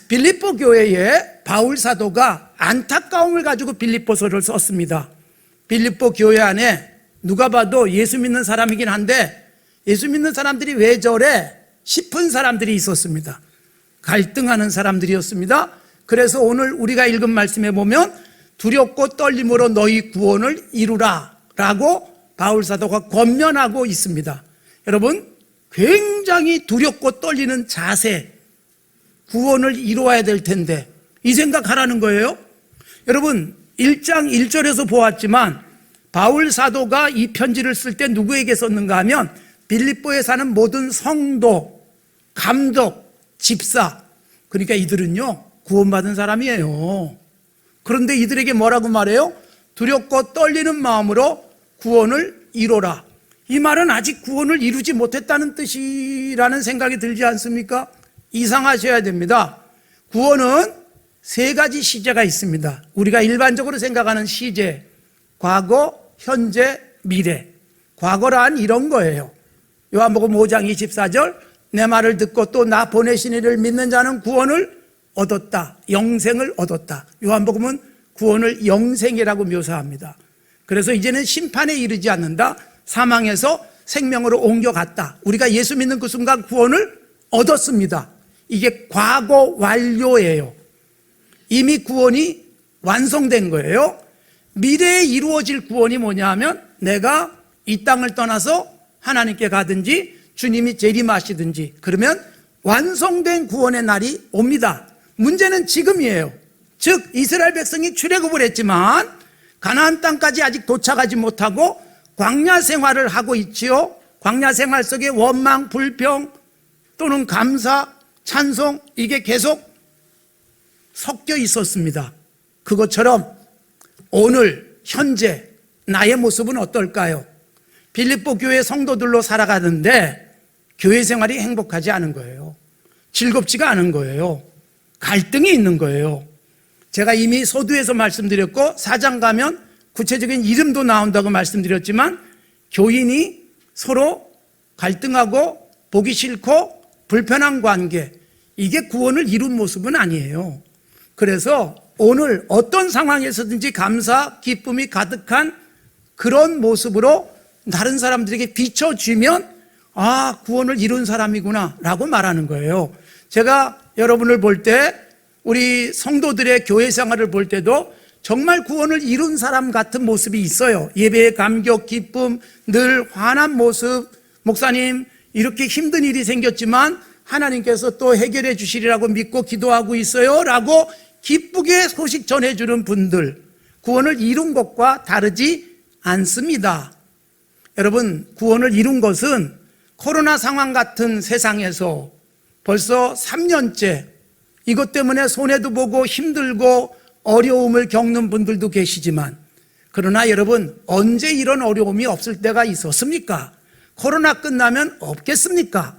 빌립보 교회에 바울 사도가 안타까움을 가지고 빌립보서를 썼습니다. 빌립보 교회 안에 누가 봐도 예수 믿는 사람이긴 한데 예수 믿는 사람들이 왜 저래 싶은 사람들이 있었습니다. 갈등하는 사람들이었습니다. 그래서 오늘 우리가 읽은 말씀에 보면 두렵고 떨림으로 너희 구원을 이루라 라고 바울 사도가 권면하고 있습니다. 여러분, 굉장히 두렵고 떨리는 자세, 구원을 이루어야 될 텐데 이 생각하라는 거예요. 여러분, 1장 1절에서 보았지만 바울 사도가 이 편지를 쓸 때 누구에게 썼는가 하면 빌립보에 사는 모든 성도, 감독, 집사, 그러니까 이들은요 구원받은 사람이에요. 그런데 이들에게 뭐라고 말해요? 두렵고 떨리는 마음으로 구원을 이루라. 이 말은 아직 구원을 이루지 못했다는 뜻이라는 생각이 들지 않습니까? 이상하셔야 됩니다. 구원은 세 가지 시제가 있습니다. 우리가 일반적으로 생각하는 시제, 과거, 현재, 미래. 과거란 이런 거예요. 요한복음 5장 24절, 내 말을 듣고 또 나 보내신 이를 믿는 자는 구원을 얻었다, 영생을 얻었다. 요한복음은 구원을 영생이라고 묘사합니다. 그래서 이제는 심판에 이르지 않는다, 사망에서 생명으로 옮겨갔다. 우리가 예수 믿는 그 순간 구원을 얻었습니다. 이게 과거 완료예요. 이미 구원이 완성된 거예요. 미래에 이루어질 구원이 뭐냐 하면 내가 이 땅을 떠나서 하나님께 가든지 주님이 재림하시든지 그러면 완성된 구원의 날이 옵니다. 문제는 지금이에요. 즉 이스라엘 백성이 출애굽을 했지만 가나안 땅까지 아직 도착하지 못하고 광야 생활을 하고 있지요. 광야 생활 속에 원망, 불평 또는 감사, 찬송 이게 계속 섞여 있었습니다. 그것처럼 오늘 현재 나의 모습은 어떨까요? 빌립보 교회 성도들로 살아가는데 교회 생활이 행복하지 않은 거예요. 즐겁지가 않은 거예요. 갈등이 있는 거예요. 제가 이미 서두에서 말씀드렸고 4장 가면 구체적인 이름도 나온다고 말씀드렸지만 교인이 서로 갈등하고 보기 싫고 불편한 관계, 이게 구원을 이룬 모습은 아니에요. 그래서 오늘 어떤 상황에서든지 감사, 기쁨이 가득한 그런 모습으로 다른 사람들에게 비춰주면 아, 구원을 이룬 사람이구나 라고 말하는 거예요. 제가 여러분을 볼 때 우리 성도들의 교회 생활을 볼 때도 정말 구원을 이룬 사람 같은 모습이 있어요. 예배의 감격, 기쁨, 늘 환한 모습. 목사님 이렇게 힘든 일이 생겼지만 하나님께서 또 해결해 주시리라고 믿고 기도하고 있어요 라고 기쁘게 소식 전해주는 분들, 구원을 이룬 것과 다르지 않습니다. 여러분, 구원을 이룬 것은 코로나 상황 같은 세상에서 벌써 3년째 이것 때문에 손해도 보고 힘들고 어려움을 겪는 분들도 계시지만 그러나 여러분, 언제 이런 어려움이 없을 때가 있었습니까? 코로나 끝나면 없겠습니까?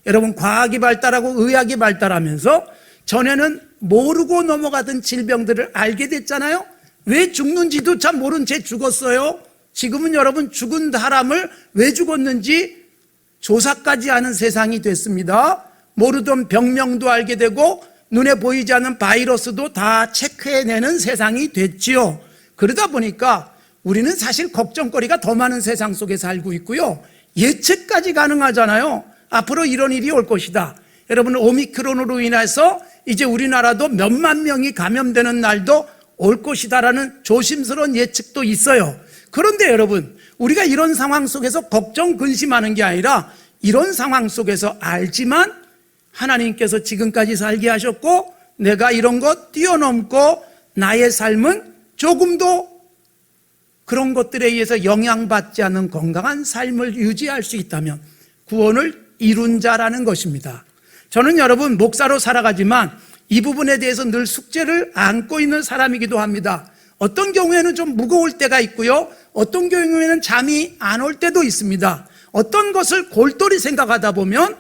여러분, 과학이 발달하고 의학이 발달하면서 전에는 모르고 넘어가던 질병들을 알게 됐잖아요. 왜 죽는지도 참 모른 채 죽었어요. 지금은 여러분 죽은 사람을 왜 죽었는지 조사까지 하는 세상이 됐습니다. 모르던 병명도 알게 되고 눈에 보이지 않는 바이러스도 다 체크해내는 세상이 됐지요. 그러다 보니까 우리는 사실 걱정거리가 더 많은 세상 속에 살고 있고요. 예측까지 가능하잖아요. 앞으로 이런 일이 올 것이다. 여러분, 오미크론으로 인해서 이제 우리나라도 몇만 명이 감염되는 날도 올 것이다라는 조심스러운 예측도 있어요. 그런데 여러분, 우리가 이런 상황 속에서 걱정, 근심하는 게 아니라 이런 상황 속에서 알지만 하나님께서 지금까지 살게 하셨고 내가 이런 것 뛰어넘고 나의 삶은 조금도 그런 것들에 의해서 영향받지 않는 건강한 삶을 유지할 수 있다면 구원을 이룬 자라는 것입니다. 저는 여러분 목사로 살아가지만 이 부분에 대해서 늘 숙제를 안고 있는 사람이기도 합니다. 어떤 경우에는 좀 무거울 때가 있고요, 어떤 경우에는 잠이 안 올 때도 있습니다. 어떤 것을 골똘히 생각하다 보면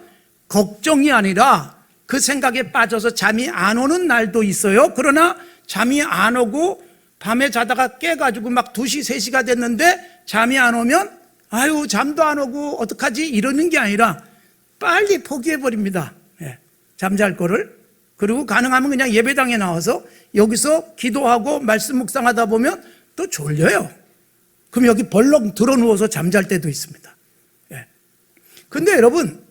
걱정이 아니라 그 생각에 빠져서 잠이 안 오는 날도 있어요. 그러나 잠이 안 오고 밤에 자다가 깨가지고 막 2시, 3시가 됐는데 잠이 안 오면 아유 잠도 안 오고 어떡하지 이러는 게 아니라 빨리 포기해버립니다. 잠잘 거를 그리고 가능하면 그냥 예배당에 나와서 여기서 기도하고 말씀 묵상하다 보면 또 졸려요. 그럼 여기 벌렁 들어 누워서 잠잘 때도 있습니다. 예. 근데 여러분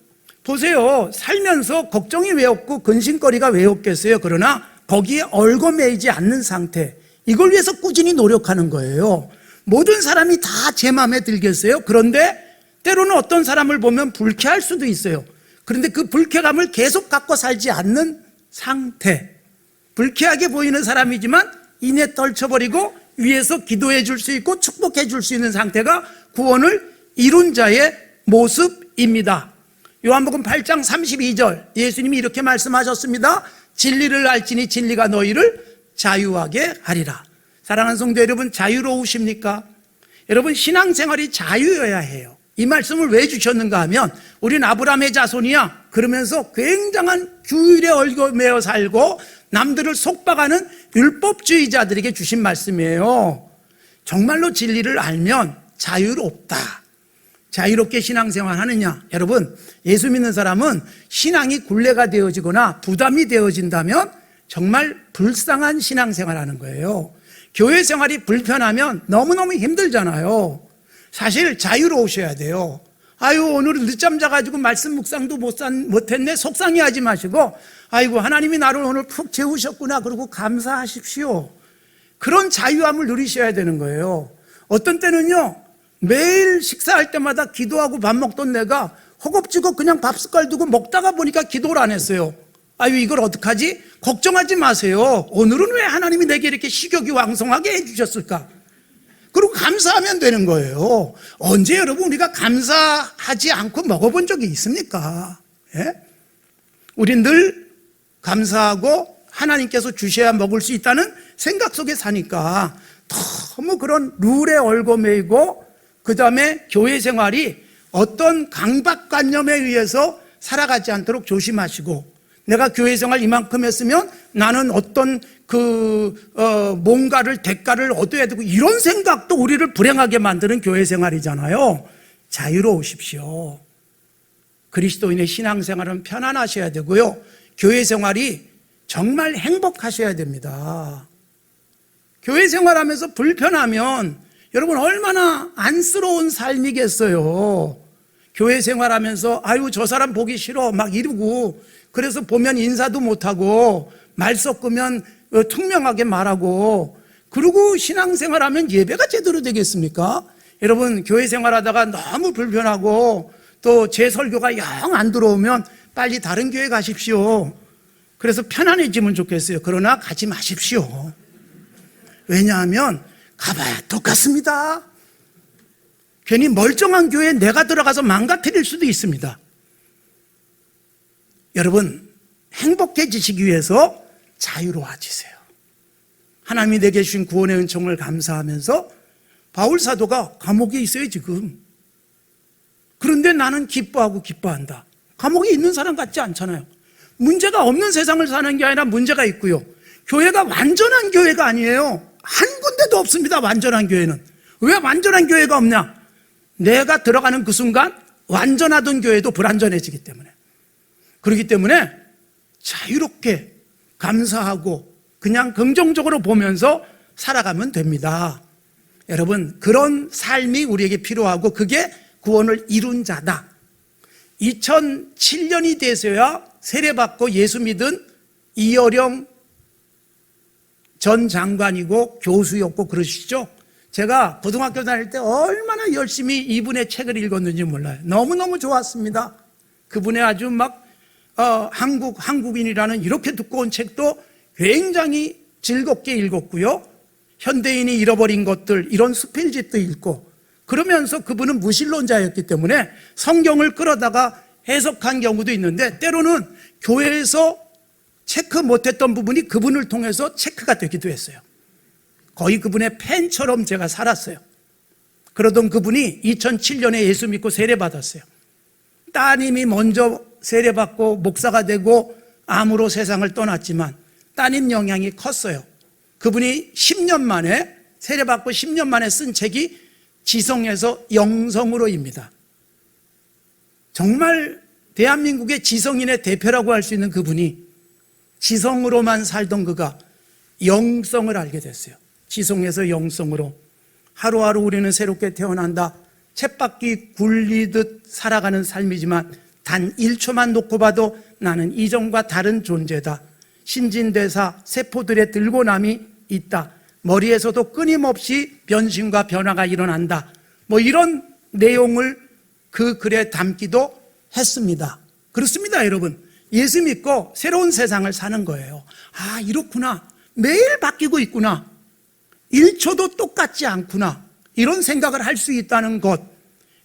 보세요. 살면서 걱정이 왜 없고 근심거리가 왜 없겠어요? 그러나 거기에 얽어매이지 않는 상태, 이걸 위해서 꾸준히 노력하는 거예요. 모든 사람이 다 제 마음에 들겠어요? 그런데 때로는 어떤 사람을 보면 불쾌할 수도 있어요. 그런데 그 불쾌감을 계속 갖고 살지 않는 상태, 불쾌하게 보이는 사람이지만 이내 떨쳐버리고 위에서 기도해 줄 수 있고 축복해 줄 수 있는 상태가 구원을 이룬 자의 모습입니다. 요한복음 8장 32절 예수님이 이렇게 말씀하셨습니다. 진리를 알지니 진리가 너희를 자유하게 하리라. 사랑하는 성도 여러분, 자유로우십니까? 여러분, 신앙생활이 자유여야 해요. 이 말씀을 왜 주셨는가 하면 우린 아브라함의 자손이야 그러면서 굉장한 규율에 얽매여 살고 남들을 속박하는 율법주의자들에게 주신 말씀이에요. 정말로 진리를 알면 자유롭다. 자유롭게 신앙생활 하느냐? 여러분, 예수 믿는 사람은 신앙이 굴레가 되어지거나 부담이 되어진다면 정말 불쌍한 신앙생활 하는 거예요. 교회 생활이 불편하면 너무너무 힘들잖아요. 사실 자유로우셔야 돼요. 아유, 오늘은 늦잠 자가지고 말씀 묵상도 못했네. 속상해 하지 마시고, 아이고, 하나님이 나를 오늘 푹 재우셨구나. 그러고 감사하십시오. 그런 자유함을 누리셔야 되는 거예요. 어떤 때는요, 매일 식사할 때마다 기도하고 밥 먹던 내가 허겁지겁 그냥 밥 숟갈 두고 먹다가 보니까 기도를 안 했어요. 아유, 이걸 어떡하지? 걱정하지 마세요. 오늘은 왜 하나님이 내게 이렇게 식욕이 왕성하게 해주셨을까? 그리고 감사하면 되는 거예요. 언제 여러분 우리가 감사하지 않고 먹어본 적이 있습니까? 예? 우린 늘 감사하고 하나님께서 주셔야 먹을 수 있다는 생각 속에 사니까 너무 그런 룰에 얽어매이고 그 다음에 교회 생활이 어떤 강박관념에 의해서 살아가지 않도록 조심하시고, 내가 교회 생활 이만큼 했으면 나는 어떤 뭔가를 대가를 얻어야 되고 이런 생각도 우리를 불행하게 만드는 교회 생활이잖아요. 자유로우십시오. 그리스도인의 신앙생활은 편안하셔야 되고요. 교회 생활이 정말 행복하셔야 됩니다. 교회 생활하면서 불편하면 여러분 얼마나 안쓰러운 삶이겠어요. 교회 생활하면서 아유 저 사람 보기 싫어 막 이러고, 그래서 보면 인사도 못하고 말 섞으면 투명하게 말하고, 그리고 신앙생활하면 예배가 제대로 되겠습니까? 여러분, 교회 생활하다가 너무 불편하고 또 제 설교가 영 안 들어오면 빨리 다른 교회 가십시오. 그래서 편안해지면 좋겠어요. 그러나 가지 마십시오. 왜냐하면 가봐야 똑같습니다. 괜히 멀쩡한 교회에 내가 들어가서 망가뜨릴 수도 있습니다. 여러분, 행복해지시기 위해서 자유로워지세요. 하나님이 내게 주신 구원의 은총을 감사하면서 바울 사도가 감옥에 있어요 지금. 그런데 나는 기뻐하고 기뻐한다. 감옥에 있는 사람 같지 않잖아요. 문제가 없는 세상을 사는 게 아니라 문제가 있고요. 교회가 완전한 교회가 아니에요. 한 군데도 없습니다. 완전한 교회는. 왜 완전한 교회가 없냐? 내가 들어가는 그 순간 완전하던 교회도 불완전해지기 때문에. 그렇기 때문에 자유롭게 감사하고 그냥 긍정적으로 보면서 살아가면 됩니다. 여러분, 그런 삶이 우리에게 필요하고 그게 구원을 이룬 자다. 2007년이 돼서야 세례받고 예수 믿은 이어령 전 장관이고 교수였고 그러시죠. 제가 고등학교 다닐 때 얼마나 열심히 이분의 책을 읽었는지 몰라요. 너무너무 좋았습니다. 그분의 아주 막 한국인이라는 이렇게 두꺼운 책도 굉장히 즐겁게 읽었고요. 현대인이 잃어버린 것들 이런 수필집도 읽고, 그러면서 그분은 무신론자였기 때문에 성경을 끌어다가 해석한 경우도 있는데, 때로는 교회에서 체크 못했던 부분이 그분을 통해서 체크가 되기도 했어요. 거의 그분의 팬처럼 제가 살았어요. 그러던 그분이 2007년에 예수 믿고 세례받았어요. 따님이 먼저 세례받고 목사가 되고 암으로 세상을 떠났지만 따님 영향이 컸어요. 그분이 10년 만에 세례받고 10년 만에 쓴 책이 지성에서 영성으로입니다. 정말 대한민국의 지성인의 대표라고 할 수 있는 그분이 지성으로만 살던 그가 영성을 알게 됐어요. 지성에서 영성으로. 하루하루 우리는 새롭게 태어난다. 쳇바퀴 굴리듯 살아가는 삶이지만 단 1초만 놓고 봐도 나는 이전과 다른 존재다. 신진대사 세포들의 들고남이 있다. 머리에서도 끊임없이 변신과 변화가 일어난다. 뭐 이런 내용을 그 글에 담기도 했습니다. 그렇습니다, 여러분. 예수 믿고 새로운 세상을 사는 거예요. 아, 이렇구나. 매일 바뀌고 있구나. 1초도 똑같지 않구나. 이런 생각을 할 수 있다는 것.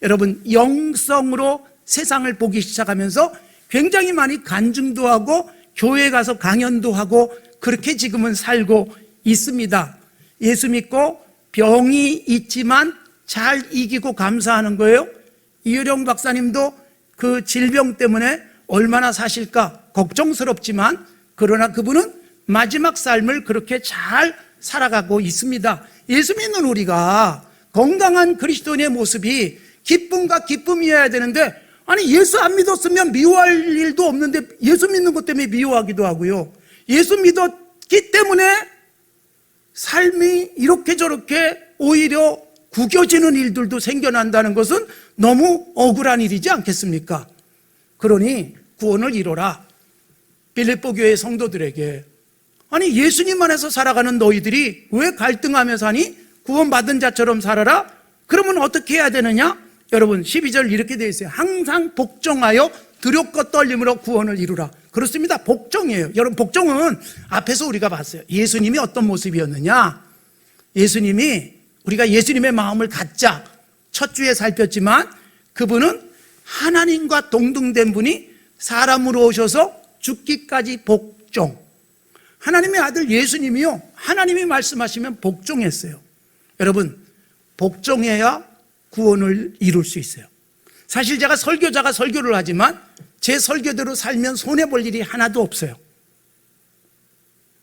여러분, 영성으로 세상을 보기 시작하면서 굉장히 많이 간증도 하고 교회 가서 강연도 하고 그렇게 지금은 살고 있습니다. 예수 믿고 병이 있지만 잘 이기고 감사하는 거예요. 이효령 박사님도 그 질병 때문에 얼마나 사실까 걱정스럽지만 그러나 그분은 마지막 삶을 그렇게 잘 살아가고 있습니다. 예수 믿는 우리가 건강한 그리스도인의 모습이 기쁨과 기쁨이어야 되는데, 아니 예수 안 믿었으면 미워할 일도 없는데 예수 믿는 것 때문에 미워하기도 하고요. 예수 믿었기 때문에 삶이 이렇게 저렇게 오히려 구겨지는 일들도 생겨난다는 것은 너무 억울한 일이지 않겠습니까? 그러니 구원을 이뤄라. 빌립보 교회 성도들에게, 아니 예수님 안에서 살아가는 너희들이 왜 갈등하며 사니? 구원받은 자처럼 살아라. 그러면 어떻게 해야 되느냐? 여러분 12절 이렇게 되어 있어요. 항상 복종하여 두렵고 떨림으로 구원을 이루라. 그렇습니다. 복종이에요. 여러분 복종은 앞에서 우리가 봤어요. 예수님이 어떤 모습이었느냐? 예수님이, 우리가 예수님의 마음을 갖자 첫 주에 살폈지만 그분은 하나님과 동등된 분이 사람으로 오셔서 죽기까지 복종. 하나님의 아들 예수님이요, 하나님이 말씀하시면 복종했어요. 여러분 복종해야 구원을 이룰 수 있어요. 사실 제가 설교자가 설교를 하지만 제 설교대로 살면 손해볼 일이 하나도 없어요.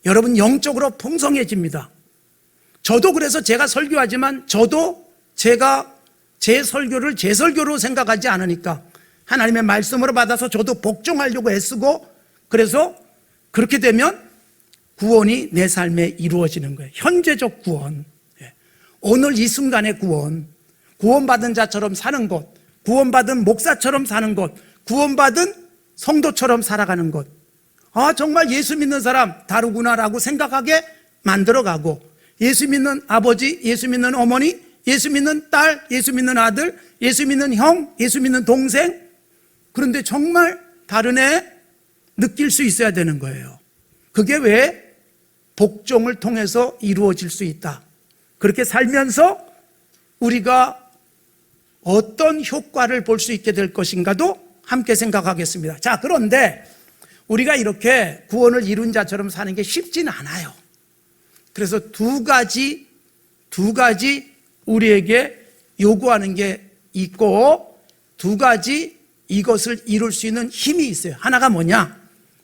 여러분 영적으로 풍성해집니다. 저도 그래서 제가 설교하지만 저도 제가 제 설교를 제 설교로 생각하지 않으니까 하나님의 말씀으로 받아서 저도 복종하려고 애쓰고, 그래서 그렇게 되면 구원이 내 삶에 이루어지는 거예요. 현재적 구원, 오늘 이 순간의 구원, 구원받은 자처럼 사는 것, 구원받은 목사처럼 사는 것, 구원받은 성도처럼 살아가는 것. 아, 정말 예수 믿는 사람 다르구나라고 생각하게 만들어가고, 예수 믿는 아버지, 예수 믿는 어머니, 예수 믿는 딸, 예수 믿는 아들, 예수 믿는 형, 예수 믿는 동생, 그런데 정말 다른 애 느낄 수 있어야 되는 거예요. 그게 왜 복종을 통해서 이루어질 수 있다. 그렇게 살면서 우리가 어떤 효과를 볼 수 있게 될 것인가도 함께 생각하겠습니다. 자, 그런데 우리가 이렇게 구원을 이룬 자처럼 사는 게 쉽지는 않아요. 그래서 두 가지 우리에게 요구하는 게 있고, 두 가지 이것을 이룰 수 있는 힘이 있어요. 하나가 뭐냐?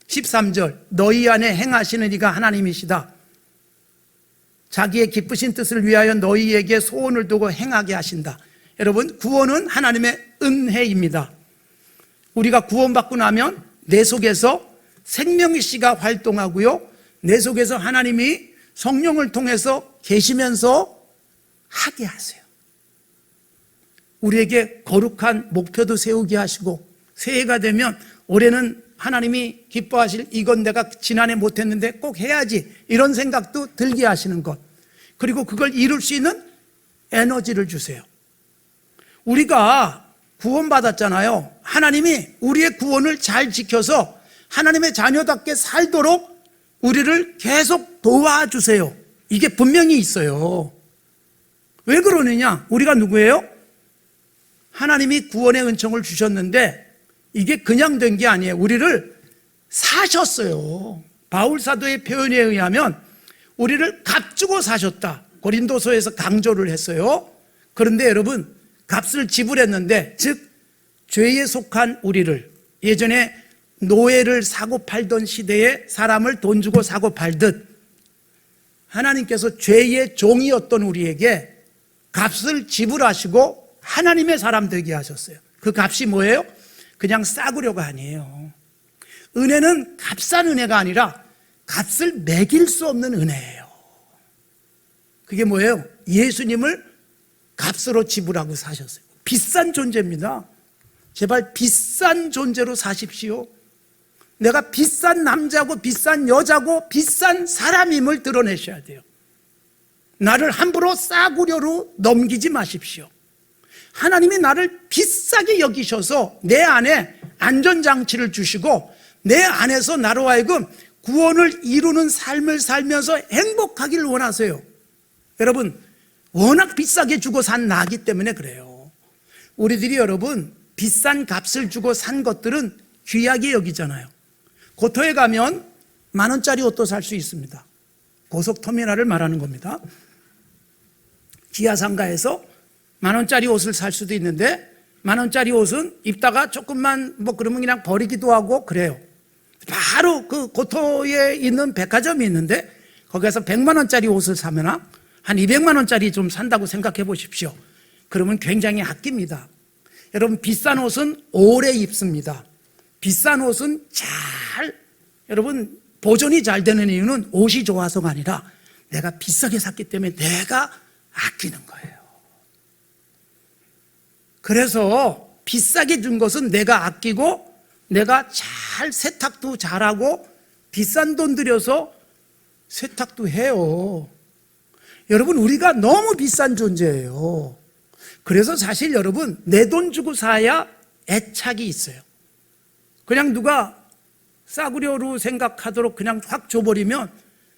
13절, 너희 안에 행하시는 이가 하나님이시다. 자기의 기쁘신 뜻을 위하여 너희에게 소원을 두고 행하게 하신다. 여러분, 구원은 하나님의 은혜입니다. 우리가 구원받고 나면 내 속에서 생명의 씨가 활동하고요, 내 속에서 하나님이 성령을 통해서 계시면서 하게 하세요. 우리에게 거룩한 목표도 세우게 하시고, 새해가 되면 올해는 하나님이 기뻐하실, 이건 내가 지난해 못했는데 꼭 해야지, 이런 생각도 들게 하시는 것, 그리고 그걸 이룰 수 있는 에너지를 주세요. 우리가 구원받았잖아요. 하나님이 우리의 구원을 잘 지켜서 하나님의 자녀답게 살도록 우리를 계속 도와주세요. 이게 분명히 있어요. 왜 그러느냐? 우리가 누구예요? 하나님이 구원의 은총을 주셨는데 이게 그냥 된 게 아니에요. 우리를 사셨어요. 바울 사도의 표현에 의하면 우리를 값주고 사셨다. 고린도서에서 강조를 했어요. 그런데 여러분, 값을 지불했는데, 즉 죄에 속한 우리를, 예전에 노예를 사고 팔던 시대에 사람을 돈 주고 사고 팔듯 하나님께서 죄의 종이었던 우리에게 값을 지불하시고 하나님의 사람 되게 하셨어요. 그 값이 뭐예요? 그냥 싸구려가 아니에요. 은혜는 값싼 은혜가 아니라 값을 매길 수 없는 은혜예요. 그게 뭐예요? 예수님을 값으로 지불하고 사셨어요. 비싼 존재입니다. 제발 비싼 존재로 사십시오. 내가 비싼 남자고 비싼 여자고 비싼 사람임을 드러내셔야 돼요. 나를 함부로 싸구려로 넘기지 마십시오. 하나님이 나를 비싸게 여기셔서 내 안에 안전장치를 주시고 내 안에서 나로 하여금 구원을 이루는 삶을 살면서 행복하기를 원하세요. 여러분, 워낙 비싸게 주고 산 나기 때문에 그래요. 우리들이 여러분 비싼 값을 주고 산 것들은 귀하게 여기잖아요. 고토에 가면 10,000원짜리 옷도 살 수 있습니다. 고속터미널을 말하는 겁니다. 지하상가에서 10,000원짜리 옷을 살 수도 있는데 10,000원짜리 옷은 입다가 조금만 그러면 그냥 버리기도 하고 그래요. 바로 그 고토에 있는 백화점이 있는데 거기서 100만 원짜리 옷을 사면 한 200만 원짜리 좀 산다고 생각해 보십시오. 그러면 굉장히 아낍니다. 여러분, 비싼 옷은 오래 입습니다. 비싼 옷은 여러분 보존이 잘 되는 이유는 옷이 좋아서가 아니라 내가 비싸게 샀기 때문에 내가 아끼는 거예요. 그래서 비싸게 준 것은 내가 아끼고 내가 잘 세탁도 잘하고 비싼 돈 들여서 세탁도 해요. 여러분, 우리가 너무 비싼 존재예요. 그래서 사실 여러분 내 돈 주고 사야 애착이 있어요. 그냥 누가 싸구려로 생각하도록 그냥 확 줘버리면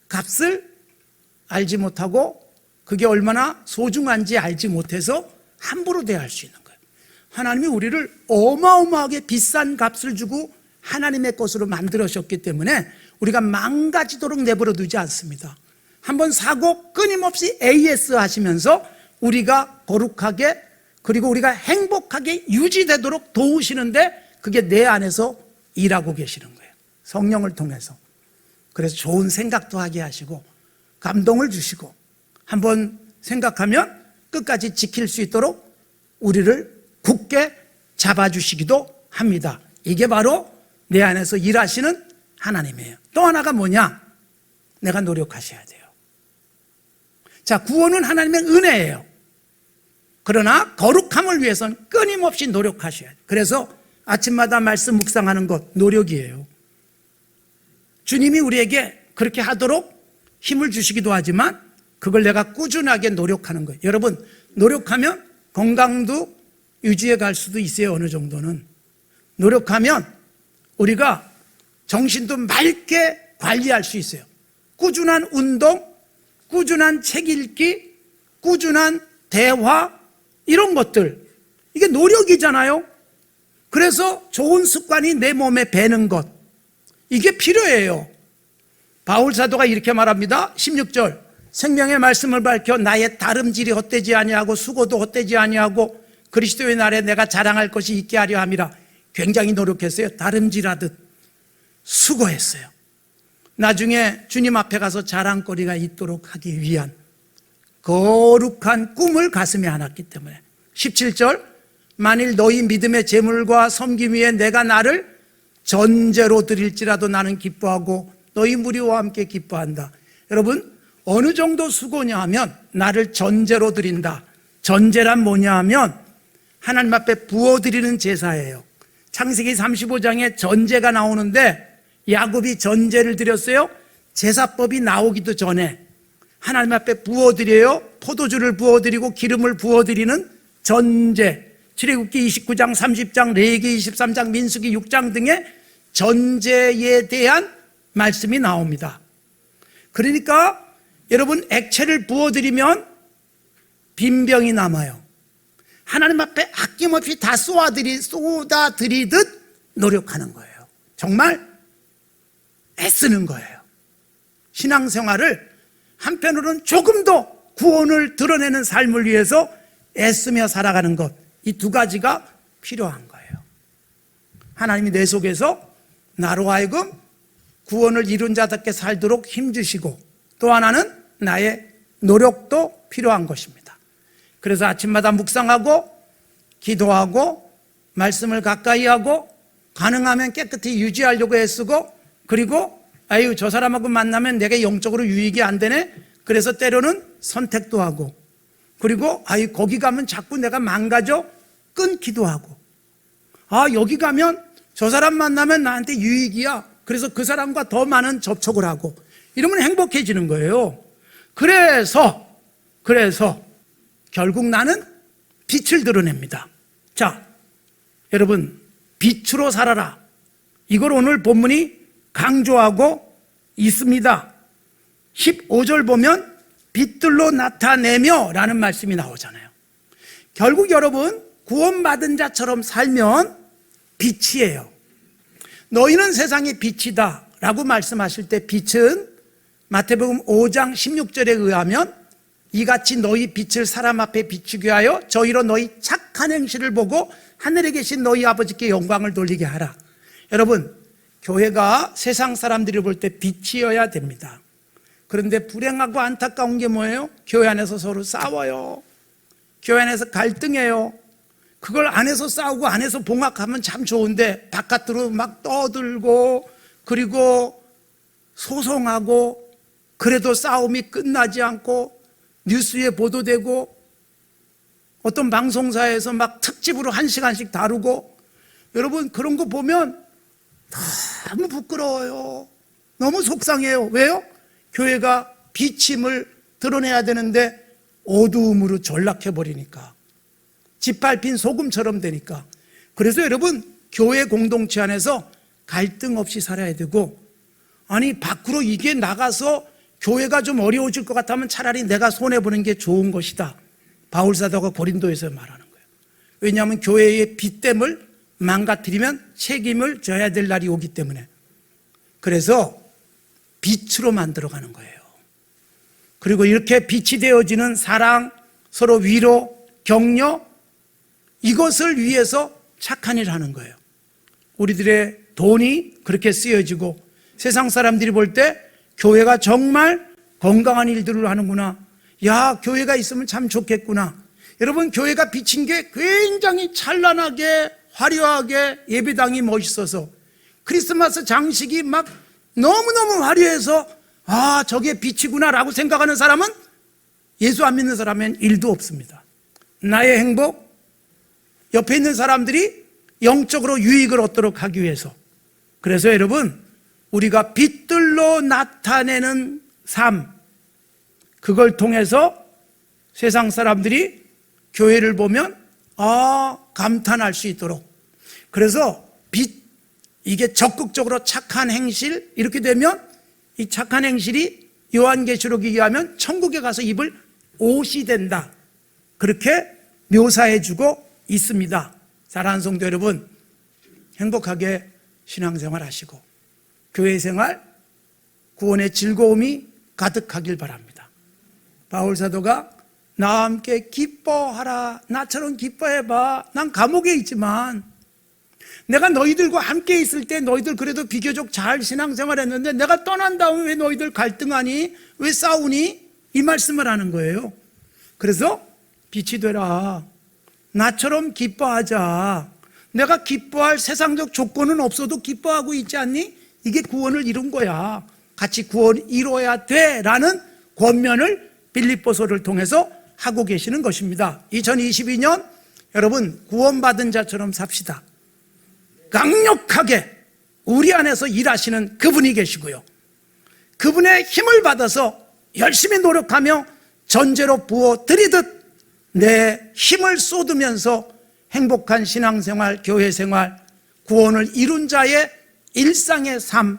값을 알지 못하고 그게 얼마나 소중한지 알지 못해서 함부로 대할 수 있는 거예요. 하나님이 우리를 어마어마하게 비싼 값을 주고 하나님의 것으로 만들으셨기 때문에 우리가 망가지도록 내버려 두지 않습니다. 한번 사고 끊임없이 AS 하시면서 우리가 거룩하게 그리고 우리가 행복하게 유지되도록 도우시는데 그게 내 안에서 일하고 계시는 거예요. 성령을 통해서. 그래서 좋은 생각도 하게 하시고 감동을 주시고 한번 생각하면 끝까지 지킬 수 있도록 우리를 굳게 잡아주시기도 합니다. 이게 바로 내 안에서 일하시는 하나님이에요. 또 하나가 뭐냐? 내가 노력하셔야 돼요. 자, 구원은 하나님의 은혜예요. 그러나 거룩함을 위해서는 끊임없이 노력하셔야 돼요. 그래서 아침마다 말씀 묵상하는 것 노력이에요. 주님이 우리에게 그렇게 하도록 힘을 주시기도 하지만 그걸 내가 꾸준하게 노력하는 거예요. 여러분, 노력하면 건강도 유지해 갈 수도 있어요. 어느 정도는. 노력하면 우리가 정신도 맑게 관리할 수 있어요. 꾸준한 운동, 꾸준한 책 읽기, 꾸준한 대화, 이런 것들, 이게 노력이잖아요. 그래서 좋은 습관이 내 몸에 배는 것, 이게 필요해요. 바울 사도가 이렇게 말합니다. 16절, 생명의 말씀을 밝혀 나의 다름질이 헛되지 아니하고 수고도 헛되지 아니하고 그리스도의 날에 내가 자랑할 것이 있게 하려 함이라. 굉장히 노력했어요. 다름질하듯 수고했어요. 나중에 주님 앞에 가서 자랑거리가 있도록 하기 위한 거룩한 꿈을 가슴에 안았기 때문에. 17절, 만일 너희 믿음의 재물과 섬김 위에 내가 나를 전제로 드릴지라도 나는 기뻐하고 너희 무리와 함께 기뻐한다. 여러분, 어느 정도 수고냐 하면 나를 전제로 드린다. 전제란 뭐냐 하면 하나님 앞에 부어드리는 제사예요. 창세기 35장에 전제가 나오는데 야곱이 전제를 드렸어요. 제사법이 나오기도 전에 하나님 앞에 부어드려요. 포도주를 부어드리고 기름을 부어드리는 전제. 출애굽기 29장, 30장, 레위기 23장, 민수기 6장 등의 전제에 대한 말씀이 나옵니다. 그러니까 여러분, 액체를 부어드리면 빈병이 남아요. 하나님 앞에 아낌없이 다 쏟아드리듯 노력하는 거예요. 정말 애쓰는 거예요. 신앙생활을 한편으로는 조금 더 구원을 드러내는 삶을 위해서 애쓰며 살아가는 것, 이 두 가지가 필요한 거예요. 하나님이 내 속에서 나로 하여금 구원을 이룬 자답게 살도록 힘주시고, 또 하나는 나의 노력도 필요한 것입니다. 그래서 아침마다 묵상하고 기도하고 말씀을 가까이 하고 가능하면 깨끗이 유지하려고 애쓰고, 그리고 아유, 저 사람하고 만나면 내가 영적으로 유익이 안 되네. 그래서 때로는 선택도 하고, 그리고 아유, 거기 가면 자꾸 내가 망가져 끊기도 하고, 아, 여기 가면 저 사람 만나면 나한테 유익이야. 그래서 그 사람과 더 많은 접촉을 하고, 이러면 행복해지는 거예요. 그래서 결국 나는 빛을 드러냅니다. 자, 여러분, 빛으로 살아라. 이걸 오늘 본문이 강조하고 있습니다. 15절 보면 빛들로 나타내며 라는 말씀이 나오잖아요. 결국 여러분, 구원받은 자처럼 살면 빛이에요. 너희는 세상의 빛이다 라고 말씀하실 때 빛은 마태복음 5장 16절에 의하면 이같이 너희 빛을 사람 앞에 비추게 하여 저희로 너희 착한 행실을 보고 하늘에 계신 너희 아버지께 영광을 돌리게 하라. 여러분, 교회가 세상 사람들이 볼 때 빛이어야 됩니다. 그런데 불행하고 안타까운 게 뭐예요? 교회 안에서 서로 싸워요. 교회 안에서 갈등해요. 그걸 안에서 싸우고 안에서 봉합하면 참 좋은데 바깥으로 막 떠들고, 그리고 소송하고, 그래도 싸움이 끝나지 않고 뉴스에 보도되고 어떤 방송사에서 막 특집으로 1시간씩 다루고, 여러분 그런 거 보면 너무 부끄러워요. 너무 속상해요. 왜요? 교회가 빛임을 드러내야 되는데 어두움으로 전락해버리니까, 짓밟힌 소금처럼 되니까. 그래서 여러분, 교회 공동체 안에서 갈등 없이 살아야 되고, 아니 밖으로 이게 나가서 교회가 좀 어려워질 것 같으면 차라리 내가 손해보는 게 좋은 것이다. 바울사도가 고린도에서 말하는 거예요. 왜냐하면 교회의 빛됨을 망가뜨리면 책임을 져야 될 날이 오기 때문에. 그래서 빛으로 만들어가는 거예요. 그리고 이렇게 빛이 되어지는 사랑, 서로 위로, 격려, 이것을 위해서 착한 일을 하는 거예요. 우리들의 돈이 그렇게 쓰여지고 세상 사람들이 볼 때 교회가 정말 건강한 일들을 하는구나. 야, 교회가 있으면 참 좋겠구나. 여러분, 교회가 비친 게 굉장히 찬란하게 화려하게 예배당이 멋있어서 크리스마스 장식이 막 너무너무 화려해서 아, 저게 빛이구나 라고 생각하는 사람은 예수 안 믿는 사람은 1도 없습니다. 나의 행복, 옆에 있는 사람들이 영적으로 유익을 얻도록 하기 위해서. 그래서 여러분, 우리가 빛들로 나타내는 삶, 그걸 통해서 세상 사람들이 교회를 보면 감탄할 수 있도록. 그래서 빛, 이게 적극적으로 착한 행실, 이렇게 되면 이 착한 행실이 요한계시록에 의하면 천국에 가서 입을 옷이 된다. 그렇게 묘사해주고 있습니다. 사랑하는 성도 여러분, 행복하게 신앙생활 하시고 교회 생활, 구원의 즐거움이 가득하길 바랍니다. 바울 사도가 나와 함께 기뻐하라, 나처럼 기뻐해봐. 난 감옥에 있지만 내가 너희들과 함께 있을 때 너희들 그래도 비교적 잘 신앙생활 했는데 내가 떠난 다음에 왜 너희들 갈등하니? 왜 싸우니? 이 말씀을 하는 거예요. 그래서 빛이 되라, 나처럼 기뻐하자. 내가 기뻐할 세상적 조건은 없어도 기뻐하고 있지 않니? 이게 구원을 이룬 거야. 같이 구원 이루어야 돼 라는 권면을 빌립보서를 통해서 하고 계시는 것입니다. 2022년 여러분, 구원받은 자처럼 삽시다. 강력하게 우리 안에서 일하시는 그분이 계시고요, 그분의 힘을 받아서 열심히 노력하며 전제로 부어 드리듯 내 힘을 쏟으면서 행복한 신앙생활, 교회생활, 구원을 이룬 자의 일상의 삶,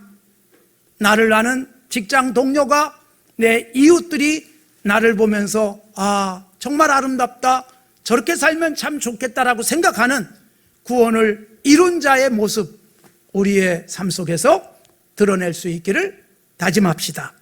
나를 아는 직장 동료가, 내 이웃들이 나를 보면서 정말 아름답다, 저렇게 살면 참 좋겠다라고 생각하는 구원을 이룬 자의 모습, 우리의 삶 속에서 드러낼 수 있기를 다짐합시다.